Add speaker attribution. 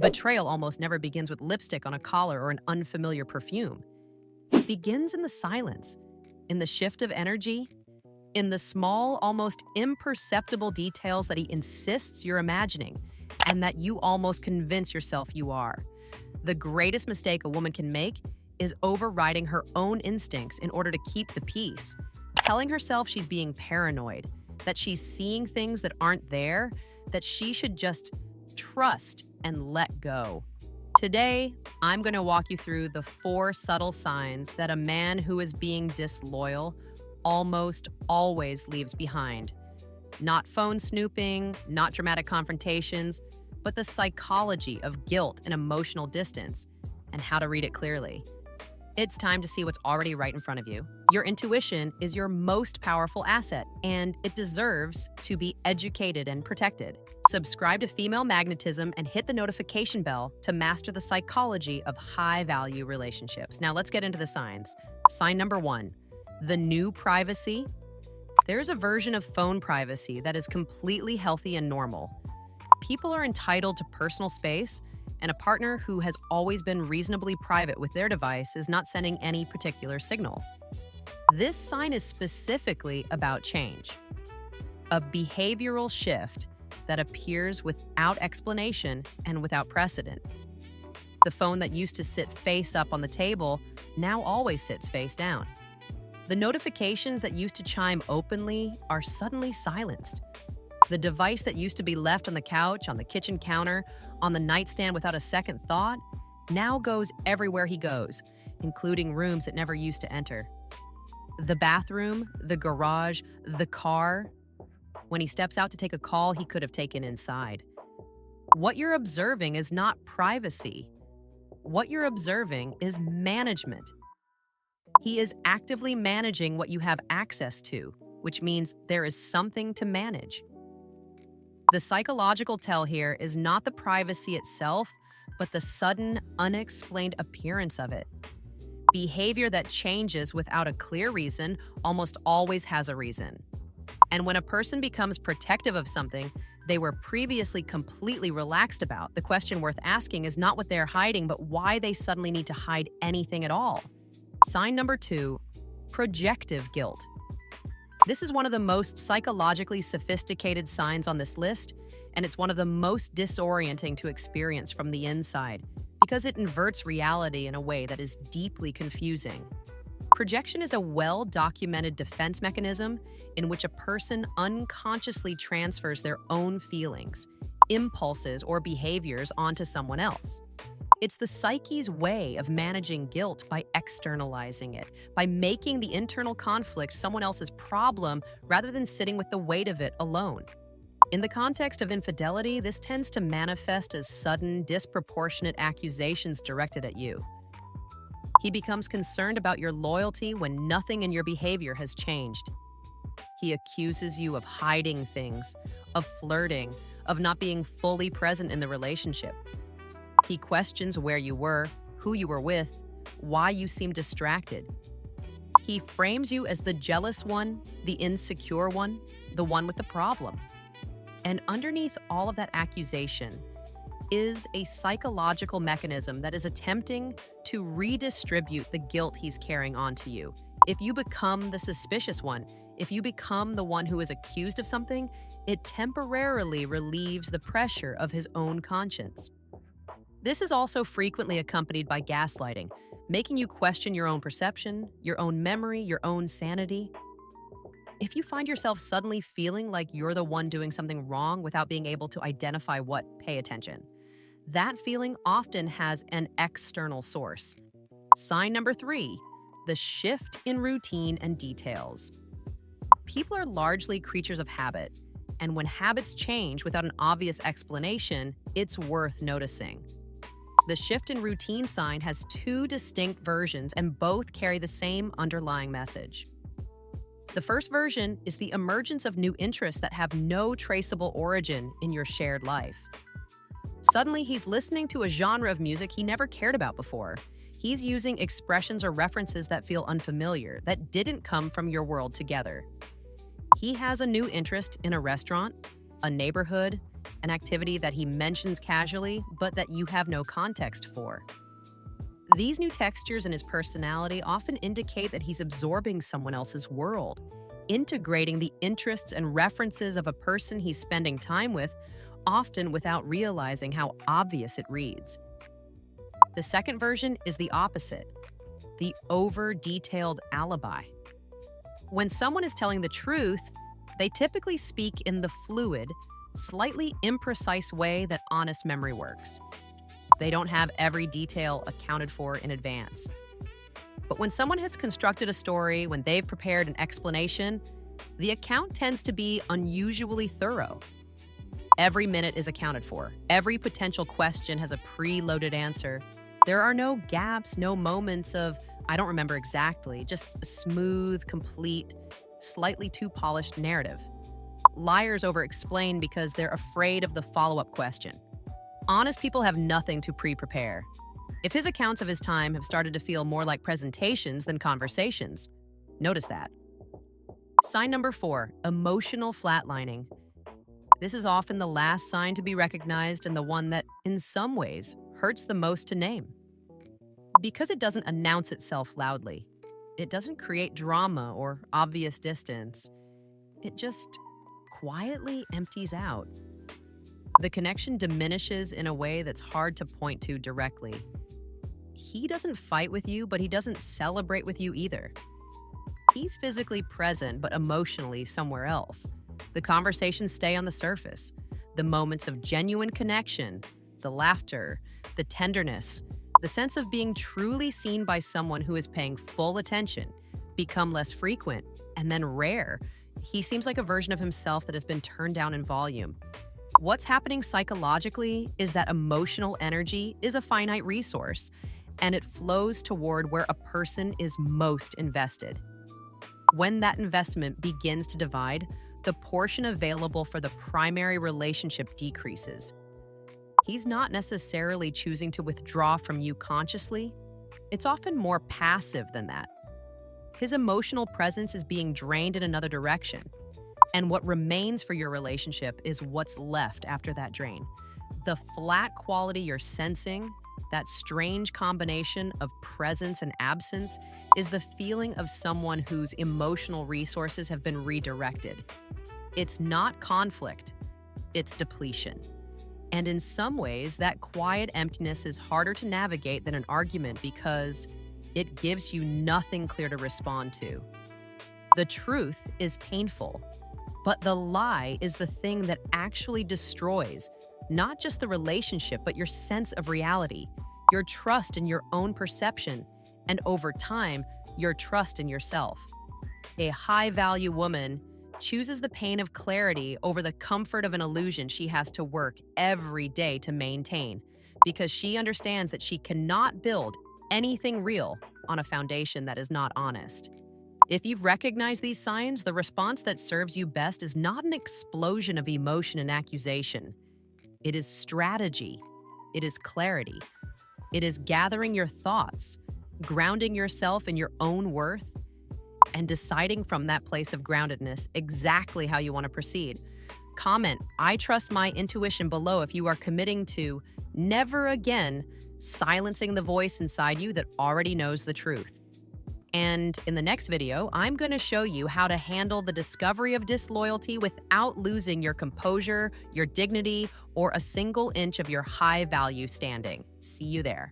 Speaker 1: Betrayal almost never begins with lipstick on a collar or an unfamiliar perfume. It begins in the silence, in the shift of energy, in the small, almost imperceptible details that he insists you're imagining and that you almost convince yourself you are. The greatest mistake a woman can make is overriding her own instincts in order to keep the peace, telling herself she's being paranoid, that she's seeing things that aren't there, that she should just trust and let go. Today, I'm going to walk you through the 4 subtle signs that a man who is being disloyal almost always leaves behind. Not phone snooping, not dramatic confrontations, but the psychology of guilt and emotional distance, and how to read it clearly. It's time to see what's already right in front of you. Your intuition is your most powerful asset, and it deserves to be educated and protected. Subscribe to Female Magnetism and hit the notification bell to master the psychology of high-value relationships. Now let's get into the signs. Sign number 1, the new privacy. There's a version of phone privacy that is completely healthy and normal. People are entitled to personal space, and a partner who has always been reasonably private with their device is not sending any particular signal. This sign is specifically about change, a behavioral shift that appears without explanation and without precedent. The phone that used to sit face up on the table now always sits face down. The notifications that used to chime openly are suddenly silenced. The device that used to be left on the couch, on the kitchen counter, on the nightstand without a second thought, now goes everywhere he goes, including rooms it never used to enter. The bathroom, the garage, the car. When he steps out to take a call, he could have taken inside. What you're observing is not privacy. What you're observing is management. He is actively managing what you have access to, which means there is something to manage. The psychological tell here is not the privacy itself, but the sudden, unexplained appearance of it. Behavior that changes without a clear reason almost always has a reason. And when a person becomes protective of something they were previously completely relaxed about, the question worth asking is not what they're hiding, but why they suddenly need to hide anything at all. Sign number 2, projective guilt. This is one of the most psychologically sophisticated signs on this list, and it's one of the most disorienting to experience from the inside because it inverts reality in a way that is deeply confusing. Projection is a well-documented defense mechanism in which a person unconsciously transfers their own feelings, impulses, or behaviors onto someone else. It's the psyche's way of managing guilt by externalizing it, by making the internal conflict someone else's problem rather than sitting with the weight of it alone. In the context of infidelity, this tends to manifest as sudden, disproportionate accusations directed at you. He becomes concerned about your loyalty when nothing in your behavior has changed. He accuses you of hiding things, of flirting, of not being fully present in the relationship. He questions where you were, who you were with, why you seem distracted. He frames you as the jealous one, the insecure one, the one with the problem. And underneath all of that accusation is a psychological mechanism that is attempting to redistribute the guilt he's carrying onto you. If you become the suspicious one, if you become the one who is accused of something, it temporarily relieves the pressure of his own conscience. This is also frequently accompanied by gaslighting, making you question your own perception, your own memory, your own sanity. If you find yourself suddenly feeling like you're the one doing something wrong without being able to identify what, pay attention. That feeling often has an external source. Sign number 3, the shift in routine and details. People are largely creatures of habit, and when habits change without an obvious explanation, it's worth noticing. The shift in routine sign has 2 distinct versions, and both carry the same underlying message. The first version is the emergence of new interests that have no traceable origin in your shared life. Suddenly, he's listening to a genre of music he never cared about before. He's using expressions or references that feel unfamiliar, that didn't come from your world together. He has a new interest in a restaurant, a neighborhood, an activity that he mentions casually, but that you have no context for. These new textures in his personality often indicate that he's absorbing someone else's world, integrating the interests and references of a person he's spending time with, often without realizing how obvious it reads. The second version is the opposite, the over-detailed alibi. When someone is telling the truth, they typically speak in the fluid, slightly imprecise way that honest memory works. They don't have every detail accounted for in advance. But when someone has constructed a story, when they've prepared an explanation, the account tends to be unusually thorough. Every minute is accounted for. Every potential question has a preloaded answer. There are no gaps, no moments of, I don't remember exactly, just a smooth, complete, slightly too polished narrative. Liars over-explain because they're afraid of the follow-up question. Honest people have nothing to pre-prepare. If his accounts of his time have started to feel more like presentations than conversations, notice that. Sign number 4, emotional flatlining. This is often the last sign to be recognized and the one that, in some ways, hurts the most to name. Because it doesn't announce itself loudly, it doesn't create drama or obvious distance. It just quietly empties out. The connection diminishes in a way that's hard to point to directly. He doesn't fight with you, but he doesn't celebrate with you either. He's physically present, but emotionally somewhere else. The conversations stay on the surface. The moments of genuine connection, the laughter, the tenderness, the sense of being truly seen by someone who is paying full attention, become less frequent and then rare. He seems like a version of himself that has been turned down in volume. What's happening psychologically is that emotional energy is a finite resource, and it flows toward where a person is most invested. When that investment begins to divide, the portion available for the primary relationship decreases. He's not necessarily choosing to withdraw from you consciously. It's often more passive than that. His emotional presence is being drained in another direction. And what remains for your relationship is what's left after that drain. The flat quality you're sensing, that strange combination of presence and absence, is the feeling of someone whose emotional resources have been redirected. It's not conflict, it's depletion. And in some ways, that quiet emptiness is harder to navigate than an argument because it gives you nothing clear to respond to. The truth is painful, but the lie is the thing that actually destroys not just the relationship, but your sense of reality, your trust in your own perception, and over time, your trust in yourself. A high-value woman chooses the pain of clarity over the comfort of an illusion she has to work every day to maintain, because she understands that she cannot build anything real on a foundation that is not honest. If you've recognized these signs, the response that serves you best is not an explosion of emotion and accusation. It is strategy. It is clarity. It is gathering your thoughts, grounding yourself in your own worth, and deciding from that place of groundedness exactly how you want to proceed. Comment, "I trust my intuition" below if you are committing to never again silencing the voice inside you that already knows the truth. And in the next video, I'm going to show you how to handle the discovery of disloyalty without losing your composure, your dignity, or a single inch of your high value standing. See you there.